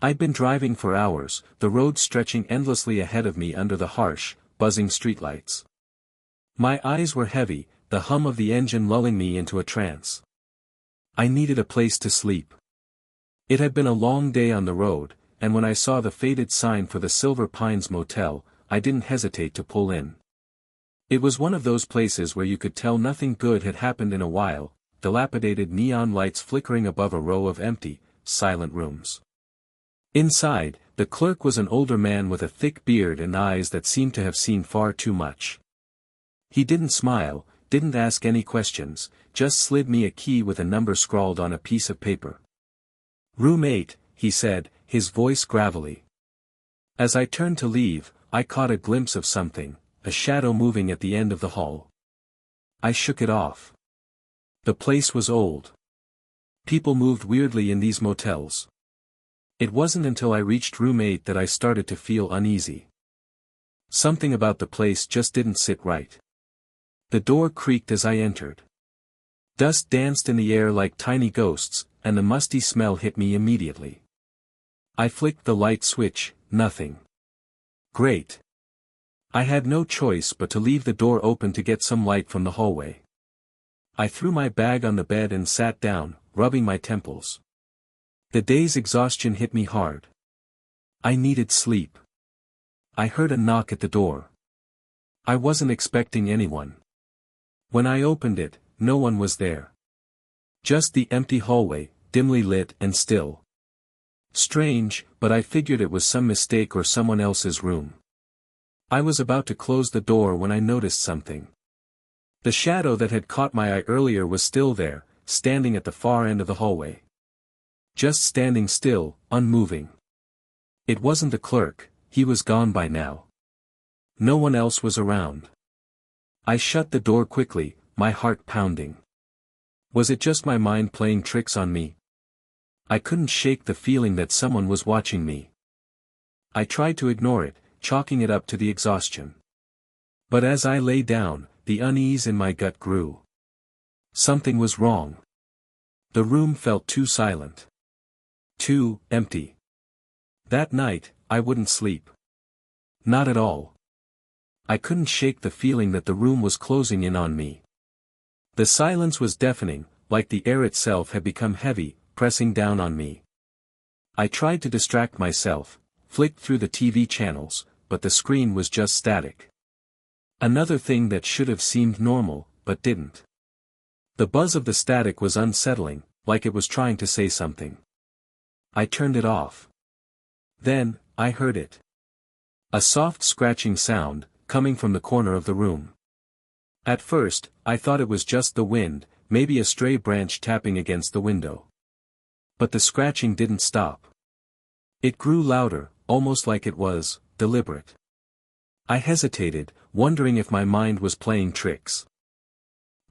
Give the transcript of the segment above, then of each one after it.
I'd been driving for hours, the road stretching endlessly ahead of me under the harsh, buzzing streetlights. My eyes were heavy, the hum of the engine lulling me into a trance. I needed a place to sleep. It had been a long day on the road, and when I saw the faded sign for the Silver Pines Motel, I didn't hesitate to pull in. It was one of those places where you could tell nothing good had happened in a while, dilapidated neon lights flickering above a row of empty, silent rooms. Inside, the clerk was an older man with a thick beard and eyes that seemed to have seen far too much. He didn't smile, didn't ask any questions, just slid me a key with a number scrawled on a piece of paper. "Room 8, he said, his voice gravelly. As I turned to leave, I caught a glimpse of something, a shadow moving at the end of the hall. I shook it off. The place was old. People moved weirdly in these motels. It wasn't until I reached room 8 that I started to feel uneasy. Something about the place just didn't sit right. The door creaked as I entered. Dust danced in the air like tiny ghosts, and the musty smell hit me immediately. I flicked the light switch, nothing. Great. I had no choice but to leave the door open to get some light from the hallway. I threw my bag on the bed and sat down, rubbing my temples. The day's exhaustion hit me hard. I needed sleep. I heard a knock at the door. I wasn't expecting anyone. When I opened it, no one was there. Just the empty hallway, dimly lit and still. Strange, but I figured it was some mistake or someone else's room. I was about to close the door when I noticed something. The shadow that had caught my eye earlier was still there, standing at the far end of the hallway. Just standing still, unmoving. It wasn't the clerk, he was gone by now. No one else was around. I shut the door quickly, my heart pounding. Was it just my mind playing tricks on me? I couldn't shake the feeling that someone was watching me. I tried to ignore it, chalking it up to the exhaustion. But as I lay down, the unease in my gut grew. Something was wrong. The room felt too silent. Too empty. That night, I wouldn't sleep. Not at all. I couldn't shake the feeling that the room was closing in on me. The silence was deafening, like the air itself had become heavy, pressing down on me. I tried to distract myself, flicked through the TV channels, but the screen was just static. Another thing that should have seemed normal, but didn't. The buzz of the static was unsettling, like it was trying to say something. I turned it off. Then, I heard it. A soft scratching sound, coming from the corner of the room. At first, I thought it was just the wind, maybe a stray branch tapping against the window. But the scratching didn't stop. It grew louder, almost like it was deliberate. I hesitated, wondering if my mind was playing tricks.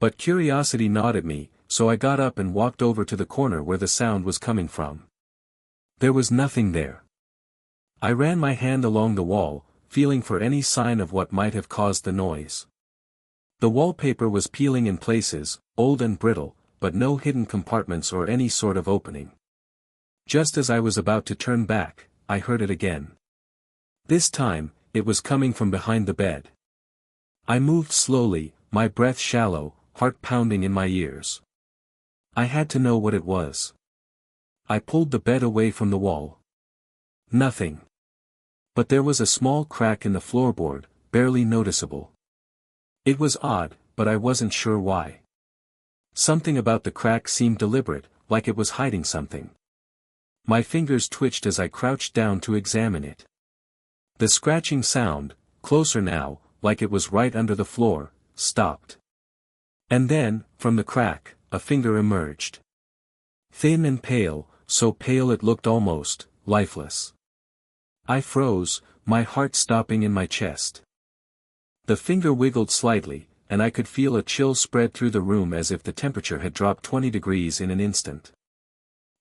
But curiosity gnawed at me, so I got up and walked over to the corner where the sound was coming from. There was nothing there. I ran my hand along the wall, feeling for any sign of what might have caused the noise. The wallpaper was peeling in places, old and brittle, but no hidden compartments or any sort of opening. Just as I was about to turn back, I heard it again. This time, it was coming from behind the bed. I moved slowly, my breath shallow, heart pounding in my ears. I had to know what it was. I pulled the bed away from the wall. Nothing. But there was a small crack in the floorboard, barely noticeable. It was odd, but I wasn't sure why. Something about the crack seemed deliberate, like it was hiding something. My fingers twitched as I crouched down to examine it. The scratching sound, closer now, like it was right under the floor, stopped. And then, from the crack, a finger emerged. Thin and pale, so pale it looked almost lifeless. I froze, my heart stopping in my chest. The finger wiggled slightly, and I could feel a chill spread through the room as if the temperature had dropped 20 degrees in an instant.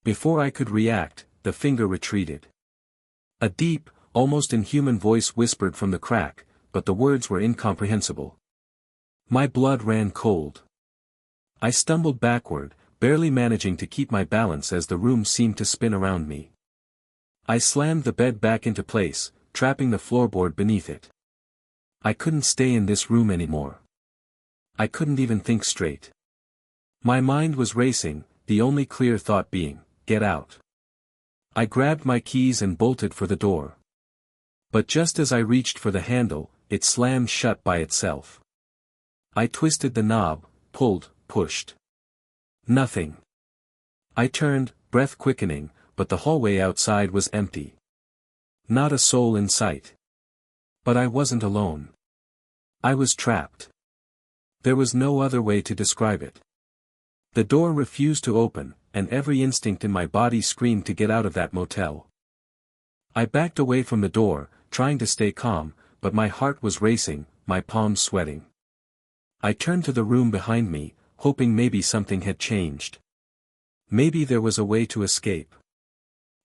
Before I could react, the finger retreated. A deep, almost inhuman voice whispered from the crack, but the words were incomprehensible. My blood ran cold. I stumbled backward, barely managing to keep my balance as the room seemed to spin around me. I slammed the bed back into place, trapping the floorboard beneath it. I couldn't stay in this room anymore. I couldn't even think straight. My mind was racing, the only clear thought being, get out. I grabbed my keys and bolted for the door. But just as I reached for the handle, it slammed shut by itself. I twisted the knob, pulled, pushed. Nothing. I turned, breath quickening, but the hallway outside was empty. Not a soul in sight. But I wasn't alone. I was trapped. There was no other way to describe it. The door refused to open, and every instinct in my body screamed to get out of that motel. I backed away from the door, trying to stay calm, but my heart was racing, my palms sweating. I turned to the room behind me, hoping maybe something had changed. Maybe there was a way to escape.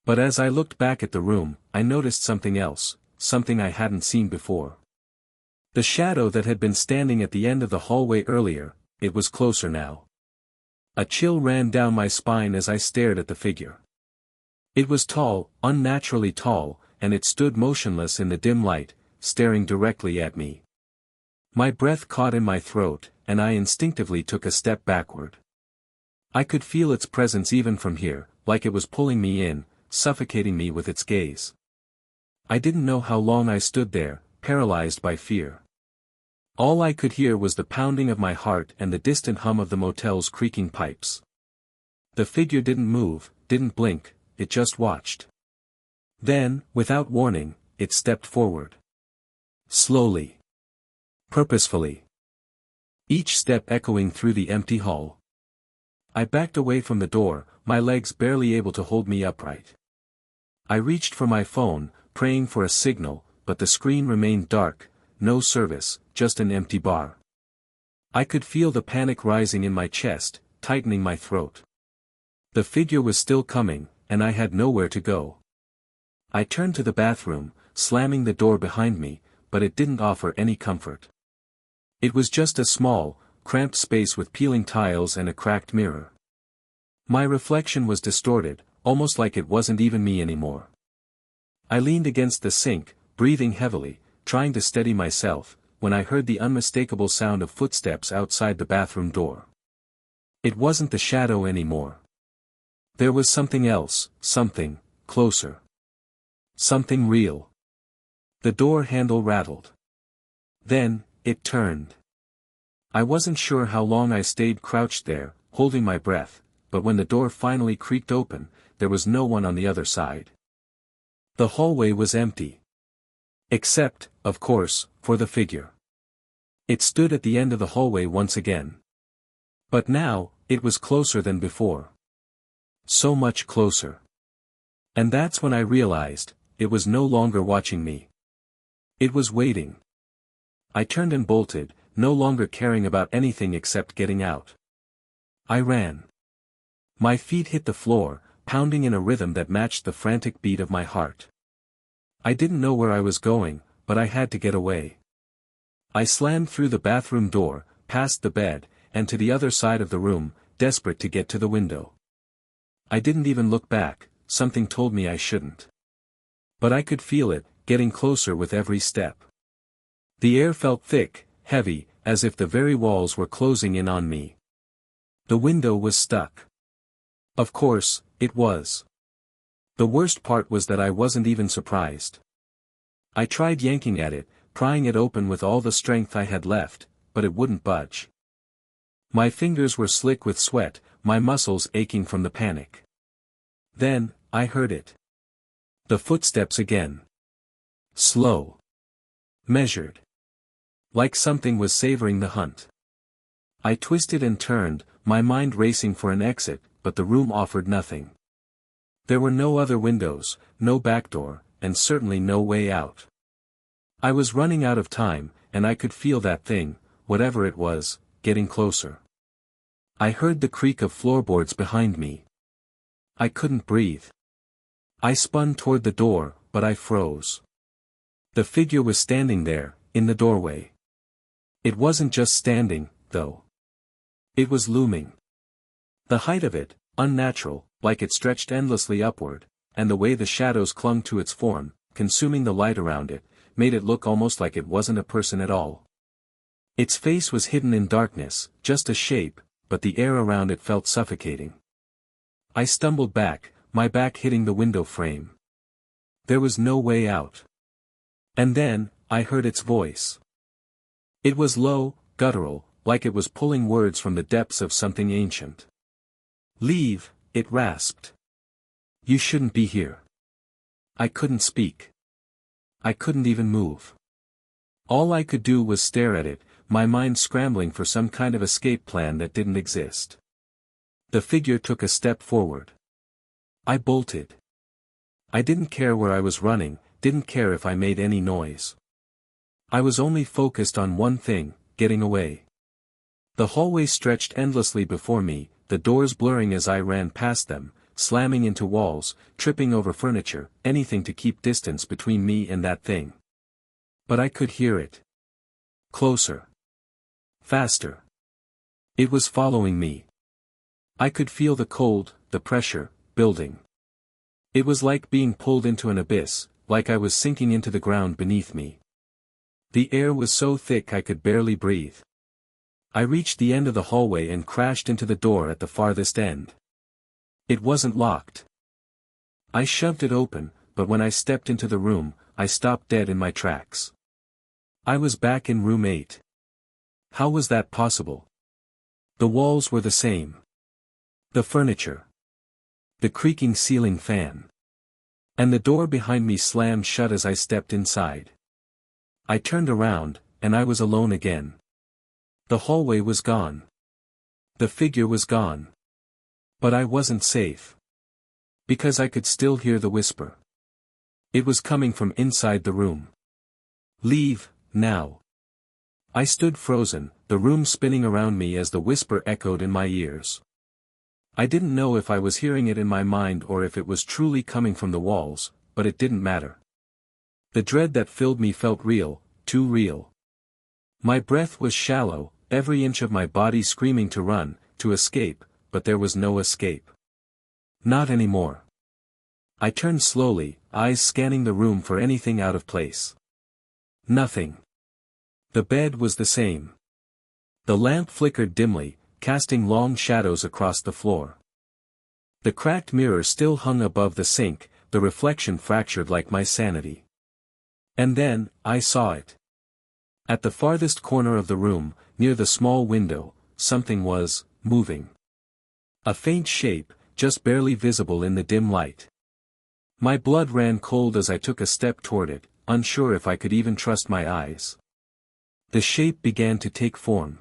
But as I looked back at the room, I noticed something else, something I hadn't seen before. The shadow that had been standing at the end of the hallway earlier, it was closer now. A chill ran down my spine as I stared at the figure. It was tall, unnaturally tall, and it stood motionless in the dim light, staring directly at me. My breath caught in my throat, and I instinctively took a step backward. I could feel its presence even from here, like it was pulling me in, suffocating me with its gaze. I didn't know how long I stood there, paralyzed by fear. All I could hear was the pounding of my heart and the distant hum of the motel's creaking pipes. The figure didn't move, didn't blink, it just watched. Then, without warning, it stepped forward. Slowly. Purposefully. Each step echoing through the empty hall. I backed away from the door, my legs barely able to hold me upright. I reached for my phone, praying for a signal, but the screen remained dark, no service, just an empty bar. I could feel the panic rising in my chest, tightening my throat. The figure was still coming, and I had nowhere to go. I turned to the bathroom, slamming the door behind me, but it didn't offer any comfort. It was just a small, cramped space with peeling tiles and a cracked mirror. My reflection was distorted, almost like it wasn't even me anymore. I leaned against the sink, breathing heavily, trying to steady myself, when I heard the unmistakable sound of footsteps outside the bathroom door. It wasn't the shadow anymore. There was something else, something, closer. Something real. The door handle rattled. Then, it turned. I wasn't sure how long I stayed crouched there, holding my breath, but when the door finally creaked open, there was no one on the other side. The hallway was empty. Except, of course, for the figure. It stood at the end of the hallway once again. But now, it was closer than before. So much closer. And that's when I realized, it was no longer watching me. It was waiting. I turned and bolted, no longer caring about anything except getting out. I ran. My feet hit the floor, pounding in a rhythm that matched the frantic beat of my heart. I didn't know where I was going, but I had to get away. I slammed through the bathroom door, past the bed, and to the other side of the room, desperate to get to the window. I didn't even look back, something told me I shouldn't. But I could feel it, getting closer with every step. The air felt thick, heavy, as if the very walls were closing in on me. The window was stuck. Of course, it was. The worst part was that I wasn't even surprised. I tried yanking at it, prying it open with all the strength I had left, but it wouldn't budge. My fingers were slick with sweat, my muscles aching from the panic. Then, I heard it. The footsteps again. Slow. Measured. Like something was savoring the hunt. I twisted and turned, my mind racing for an exit, but the room offered nothing. There were no other windows, no back door, and certainly no way out. I was running out of time, and I could feel that thing, whatever it was, getting closer. I heard the creak of floorboards behind me. I couldn't breathe. I spun toward the door, but I froze. The figure was standing there, in the doorway. It wasn't just standing, though. It was looming. The height of it, unnatural, like it stretched endlessly upward, and the way the shadows clung to its form, consuming the light around it, made it look almost like it wasn't a person at all. Its face was hidden in darkness, just a shape, but the air around it felt suffocating. I stumbled back, my back hitting the window frame. There was no way out. And then, I heard its voice. It was low, guttural, like it was pulling words from the depths of something ancient. "Leave," it rasped. "You shouldn't be here." I couldn't speak. I couldn't even move. All I could do was stare at it, my mind scrambling for some kind of escape plan that didn't exist. The figure took a step forward. I bolted. I didn't care where I was running, didn't care if I made any noise. I was only focused on one thing, getting away. The hallway stretched endlessly before me, the doors blurring as I ran past them, slamming into walls, tripping over furniture, anything to keep distance between me and that thing. But I could hear it. Closer. Faster. It was following me. I could feel the cold, the pressure, building. It was like being pulled into an abyss, like I was sinking into the ground beneath me. The air was so thick I could barely breathe. I reached the end of the hallway and crashed into the door at the farthest end. It wasn't locked. I shoved it open, but when I stepped into the room, I stopped dead in my tracks. I was back in room 8. How was that possible? The walls were the same. The furniture. The creaking ceiling fan. And the door behind me slammed shut as I stepped inside. I turned around, and I was alone again. The hallway was gone. The figure was gone. But I wasn't safe. Because I could still hear the whisper. It was coming from inside the room. "Leave, now." I stood frozen, the room spinning around me as the whisper echoed in my ears. I didn't know if I was hearing it in my mind or if it was truly coming from the walls, but it didn't matter. The dread that filled me felt real, too real. My breath was shallow, every inch of my body screaming to run, to escape, but there was no escape. Not anymore. I turned slowly, eyes scanning the room for anything out of place. Nothing. The bed was the same. The lamp flickered dimly, casting long shadows across the floor. The cracked mirror still hung above the sink, the reflection fractured like my sanity. And then, I saw it. At the farthest corner of the room, near the small window, something was moving. A faint shape, just barely visible in the dim light. My blood ran cold as I took a step toward it, unsure if I could even trust my eyes. The shape began to take form.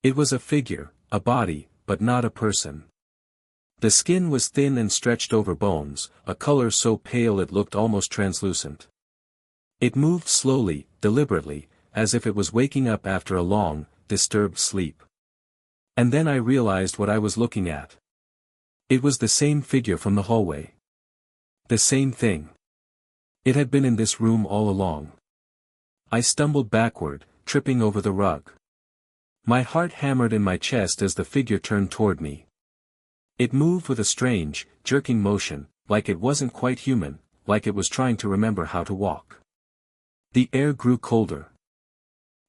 It was a figure, a body, but not a person. The skin was thin and stretched over bones, a color so pale it looked almost translucent. It moved slowly, deliberately, as if it was waking up after a long, disturbed sleep. And then I realized what I was looking at. It was the same figure from the hallway. The same thing. It had been in this room all along. I stumbled backward, tripping over the rug. My heart hammered in my chest as the figure turned toward me. It moved with a strange, jerking motion, like it wasn't quite human, like it was trying to remember how to walk. The air grew colder.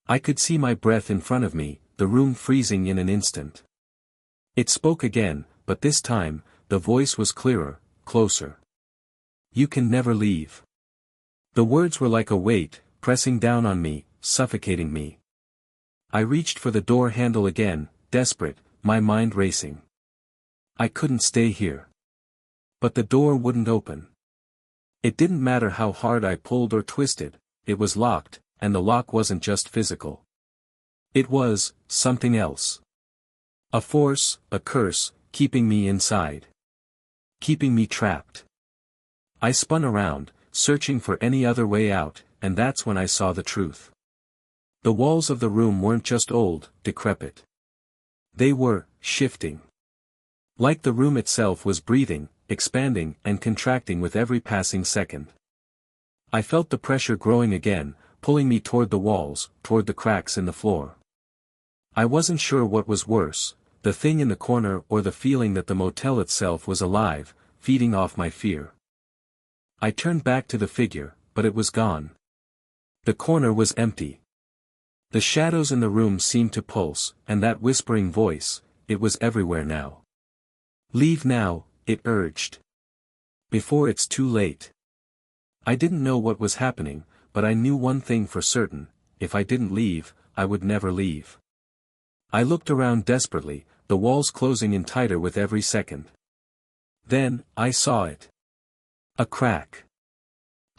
I could see my breath in front of me, the room freezing in an instant. It spoke again, but this time, the voice was clearer, closer. "You can never leave." The words were like a weight, pressing down on me, suffocating me. I reached for the door handle again, desperate, my mind racing. I couldn't stay here. But the door wouldn't open. It didn't matter how hard I pulled or twisted, it was locked, and the lock wasn't just physical. It was something else. A force, a curse, keeping me inside. Keeping me trapped. I spun around, searching for any other way out, and that's when I saw the truth. The walls of the room weren't just old, decrepit. They were shifting. Like the room itself was breathing, expanding and contracting with every passing second. I felt the pressure growing again, pulling me toward the walls, toward the cracks in the floor. I wasn't sure what was worse, the thing in the corner or the feeling that the motel itself was alive, feeding off my fear. I turned back to the figure, but it was gone. The corner was empty. The shadows in the room seemed to pulse, and that whispering voice, it was everywhere now. Leave now, it urged. Before it's too late. I didn't know what was happening, but I knew one thing for certain: if I didn't leave, I would never leave. I looked around desperately, the walls closing in tighter with every second. Then, I saw it. A crack.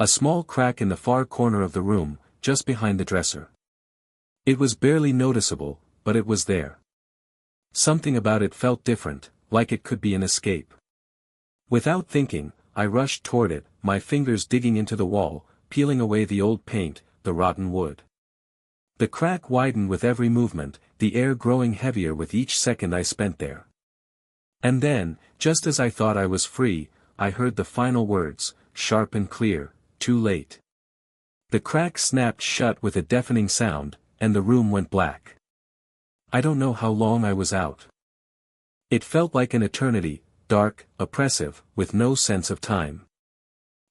A small crack in the far corner of the room, just behind the dresser. It was barely noticeable, but it was there. Something about it felt different, like it could be an escape. Without thinking, I rushed toward it, my fingers digging into the wall, peeling away the old paint, the rotten wood. The crack widened with every movement, the air growing heavier with each second I spent there. And then, just as I thought I was free, I heard the final words, sharp and clear: too late. The crack snapped shut with a deafening sound, and the room went black. I don't know how long I was out. It felt like an eternity, dark, oppressive, with no sense of time.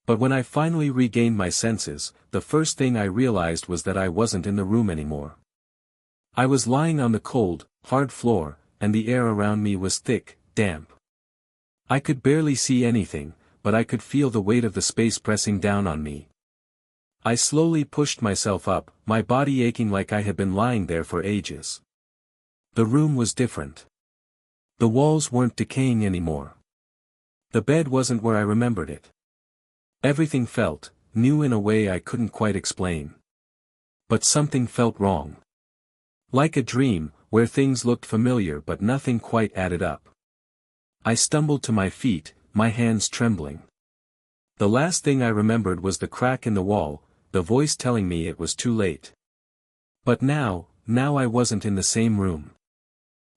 But when I finally regained my senses, the first thing I realized was that I wasn't in the room anymore. I was lying on the cold, hard floor, and the air around me was thick, damp. I could barely see anything, but I could feel the weight of the space pressing down on me. I slowly pushed myself up, my body aching like I had been lying there for ages. The room was different. The walls weren't decaying anymore. The bed wasn't where I remembered it. Everything felt new in a way I couldn't quite explain. But something felt wrong. Like a dream, where things looked familiar but nothing quite added up. I stumbled to my feet, my hands trembling. The last thing I remembered was the crack in the wall, the voice telling me it was too late. But now I wasn't in the same room.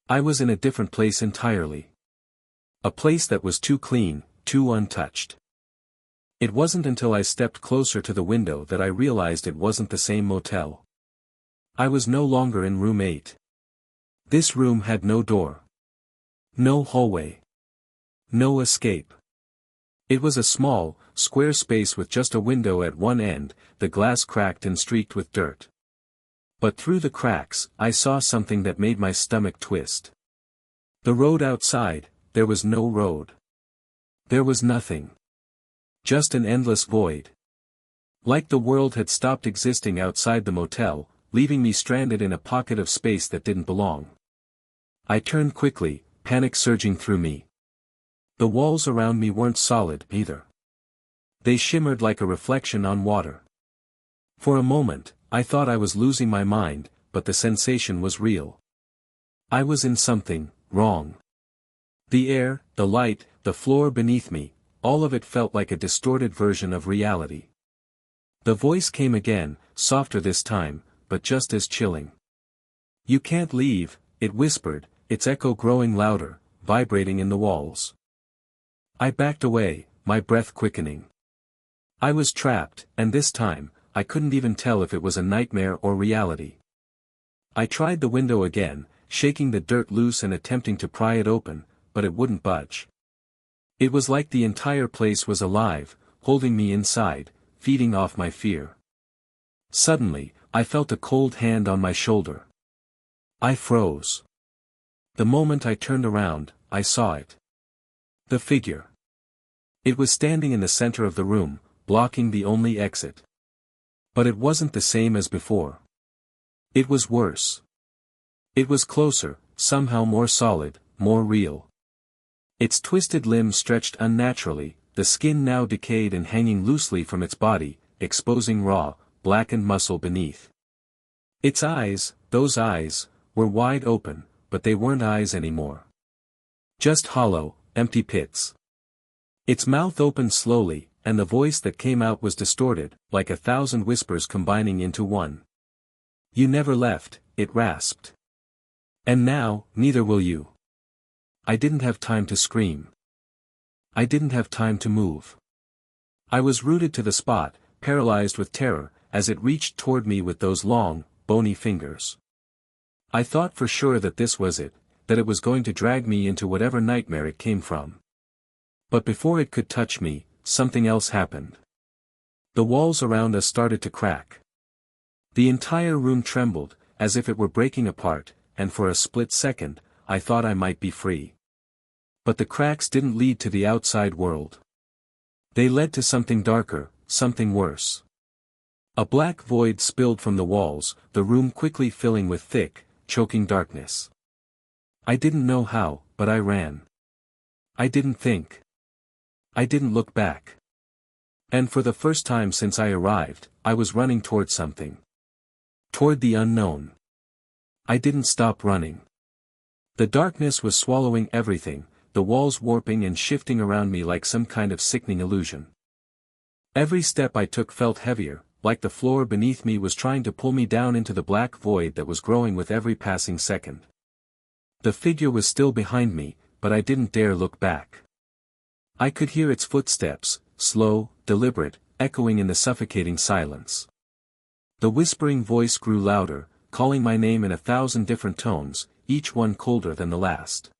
I was in a different place entirely. A place that was too clean, too untouched. It wasn't until I stepped closer to the window that I realized it wasn't the same motel. I was no longer in room 8. This room had no door. No hallway. No escape. It was a small, square space with just a window at one end, the glass cracked and streaked with dirt. But through the cracks, I saw something that made my stomach twist. The road outside, there was no road. There was nothing. Just an endless void. Like the world had stopped existing outside the motel, leaving me stranded in a pocket of space that didn't belong. I turned quickly, panic surging through me. The walls around me weren't solid, either. They shimmered like a reflection on water. For a moment, I thought I was losing my mind, but the sensation was real. I was in something wrong. The air, the light, the floor beneath me, all of it felt like a distorted version of reality. The voice came again, softer this time, but just as chilling. You can't leave, it whispered, its echo growing louder, vibrating in the walls. I backed away, my breath quickening. I was trapped, and this time, I couldn't even tell if it was a nightmare or reality. I tried the window again, shaking the dirt loose and attempting to pry it open, but it wouldn't budge. It was like the entire place was alive, holding me inside, feeding off my fear. Suddenly, I felt a cold hand on my shoulder. I froze. The moment I turned around, I saw it. The figure. It was standing in the center of the room, blocking the only exit. But it wasn't the same as before. It was worse. It was closer, somehow more solid, more real. Its twisted limbs stretched unnaturally, the skin now decayed and hanging loosely from its body, exposing raw, blackened muscle beneath. Its eyes, those eyes, were wide open, but they weren't eyes anymore. Just hollow, empty pits. Its mouth opened slowly, and the voice that came out was distorted, like 1,000 whispers combining into one. You never left, it rasped. And now, neither will you. I didn't have time to scream. I didn't have time to move. I was rooted to the spot, paralyzed with terror, as it reached toward me with those long, bony fingers. I thought for sure that this was it, that it was going to drag me into whatever nightmare it came from. But before it could touch me, something else happened. The walls around us started to crack. The entire room trembled, as if it were breaking apart, and for a split second, I thought I might be free. But the cracks didn't lead to the outside world. They led to something darker, something worse. A black void spilled from the walls, the room quickly filling with thick, choking darkness. I didn't know how, but I ran. I didn't think. I didn't look back. And for the first time since I arrived, I was running toward something. Toward the unknown. I didn't stop running. The darkness was swallowing everything, the walls warping and shifting around me like some kind of sickening illusion. Every step I took felt heavier, like the floor beneath me was trying to pull me down into the black void that was growing with every passing second. The figure was still behind me, but I didn't dare look back. I could hear its footsteps, slow, deliberate, echoing in the suffocating silence. The whispering voice grew louder, calling my name in 1,000 different tones, each one colder than the last.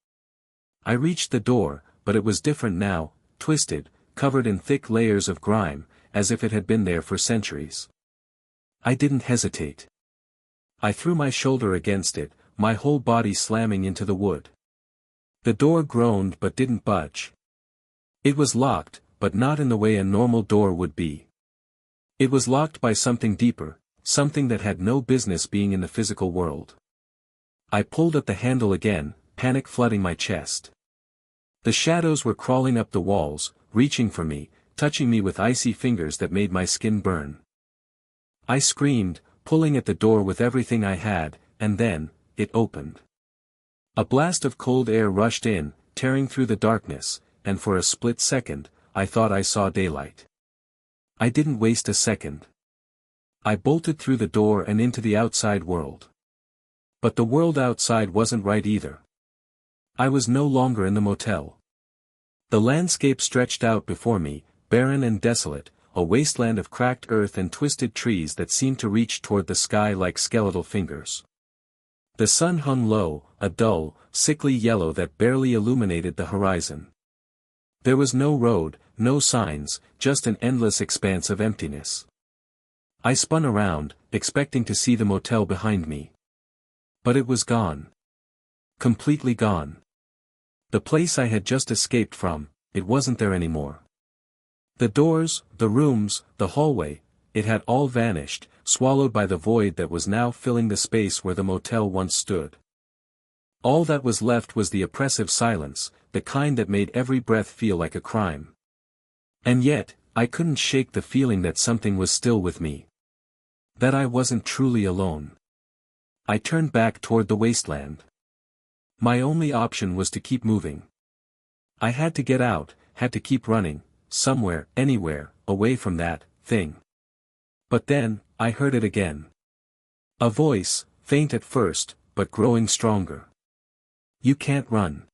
I reached the door, but it was different now, twisted, covered in thick layers of grime, as if it had been there for centuries. I didn't hesitate. I threw my shoulder against it, my whole body slamming into the wood. The door groaned but didn't budge. It was locked, but not in the way a normal door would be. It was locked by something deeper, something that had no business being in the physical world. I pulled at the handle again, panic flooding my chest. The shadows were crawling up the walls, reaching for me, touching me with icy fingers that made my skin burn. I screamed, pulling at the door with everything I had, and then, it opened. A blast of cold air rushed in, tearing through the darkness, and for a split second, I thought I saw daylight. I didn't waste a second. I bolted through the door and into the outside world. But the world outside wasn't right either. I was no longer in the motel. The landscape stretched out before me, barren and desolate, a wasteland of cracked earth and twisted trees that seemed to reach toward the sky like skeletal fingers. The sun hung low, a dull, sickly yellow that barely illuminated the horizon. There was no road, no signs, just an endless expanse of emptiness. I spun around, expecting to see the motel behind me. But it was gone. Completely gone. The place I had just escaped from, it wasn't there anymore. The doors, the rooms, the hallway, it had all vanished, swallowed by the void that was now filling the space where the motel once stood. All that was left was the oppressive silence, the kind that made every breath feel like a crime. And yet, I couldn't shake the feeling that something was still with me. That I wasn't truly alone. I turned back toward the wasteland. My only option was to keep moving. I had to get out, had to keep running, somewhere, anywhere, away from that thing. But then, I heard it again. A voice, faint at first, but growing stronger. You can't run.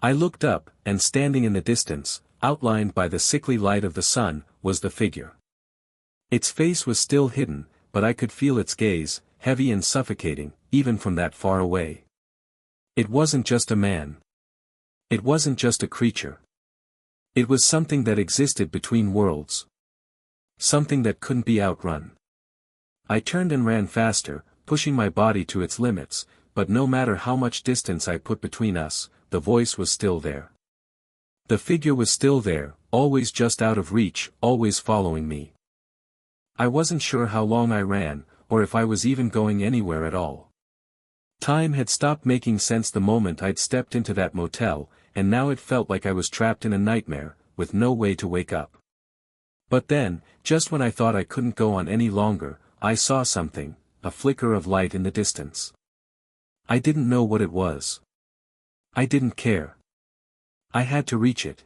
I looked up, and standing in the distance, outlined by the sickly light of the sun, was the figure. Its face was still hidden, but I could feel its gaze, heavy and suffocating, even from that far away. It wasn't just a man. It wasn't just a creature. It was something that existed between worlds. Something that couldn't be outrun. I turned and ran faster, pushing my body to its limits, but no matter how much distance I put between us, the voice was still there. The figure was still there, always just out of reach, always following me. I wasn't sure how long I ran, or if I was even going anywhere at all. Time had stopped making sense the moment I'd stepped into that motel, and now it felt like I was trapped in a nightmare, with no way to wake up. But then, just when I thought I couldn't go on any longer, I saw something, a flicker of light in the distance. I didn't know what it was. I didn't care. I had to reach it.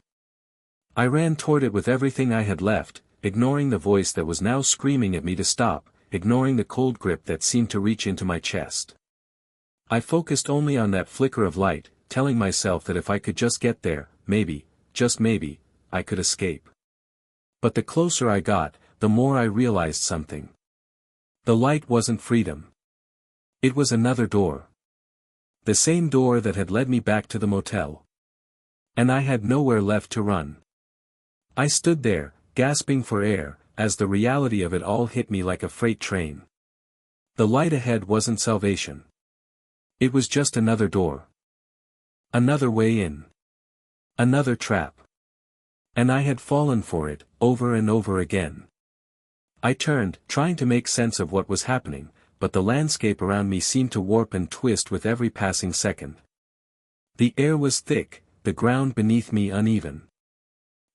I ran toward it with everything I had left, ignoring the voice that was now screaming at me to stop, ignoring the cold grip that seemed to reach into my chest. I focused only on that flicker of light, telling myself that if I could just get there, maybe, just maybe, I could escape. But the closer I got, the more I realized something. The light wasn't freedom. It was another door. The same door that had led me back to the motel. And I had nowhere left to run. I stood there, gasping for air, as the reality of it all hit me like a freight train. The light ahead wasn't salvation. It was just another door. Another way in. Another trap. And I had fallen for it, over and over again. I turned, trying to make sense of what was happening, but the landscape around me seemed to warp and twist with every passing second. The air was thick, the ground beneath me uneven.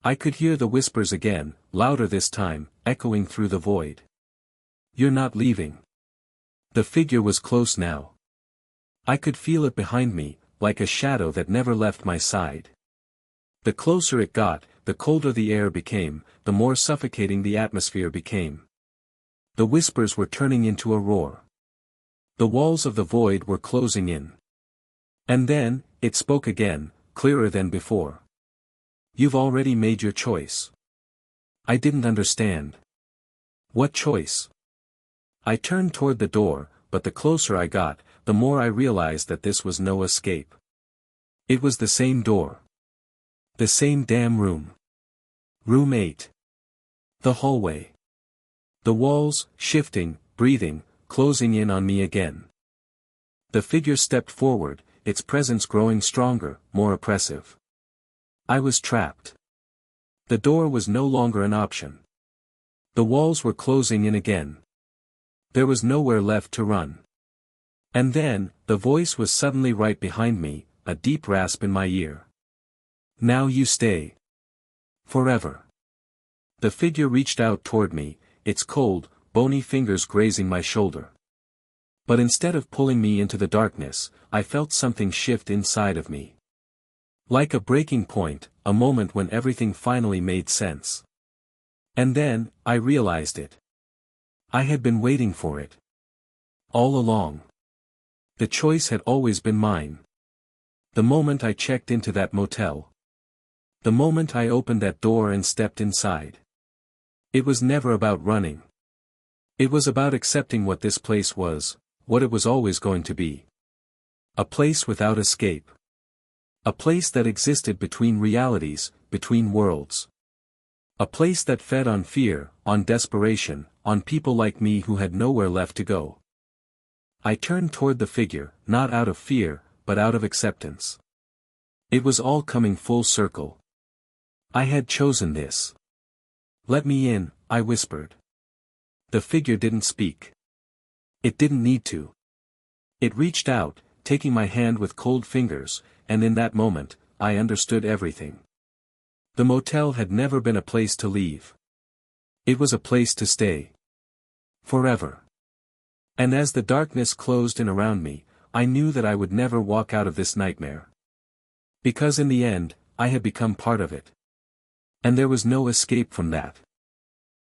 I could hear the whispers again, louder this time, echoing through the void. "You're not leaving." The figure was close now. I could feel it behind me, like a shadow that never left my side. The closer it got, the colder the air became, the more suffocating the atmosphere became. The whispers were turning into a roar. The walls of the void were closing in. And then, it spoke again, clearer than before. "You've already made your choice." I didn't understand. What choice? I turned toward the door, but the closer I got, the more I realized that this was no escape. It was the same door. The same damn room. Room 8. The hallway. The walls, shifting, breathing, closing in on me again. The figure stepped forward, its presence growing stronger, more oppressive. I was trapped. The door was no longer an option. The walls were closing in again. There was nowhere left to run. And then, the voice was suddenly right behind me, a deep rasp in my ear. "Now you stay. Forever." The figure reached out toward me, its cold, bony fingers grazing my shoulder. But instead of pulling me into the darkness, I felt something shift inside of me. Like a breaking point, a moment when everything finally made sense. And then, I realized it. I had been waiting for it. All along. The choice had always been mine. The moment I checked into that motel. The moment I opened that door and stepped inside. It was never about running. It was about accepting what this place was, what it was always going to be. A place without escape. A place that existed between realities, between worlds. A place that fed on fear, on desperation, on people like me who had nowhere left to go. I turned toward the figure, not out of fear, but out of acceptance. It was all coming full circle. I had chosen this. "Let me in," I whispered. The figure didn't speak. It didn't need to. It reached out, taking my hand with cold fingers, and in that moment, I understood everything. The motel had never been a place to leave. It was a place to stay. Forever. And as the darkness closed in around me, I knew that I would never walk out of this nightmare. Because in the end, I had become part of it. And there was no escape from that.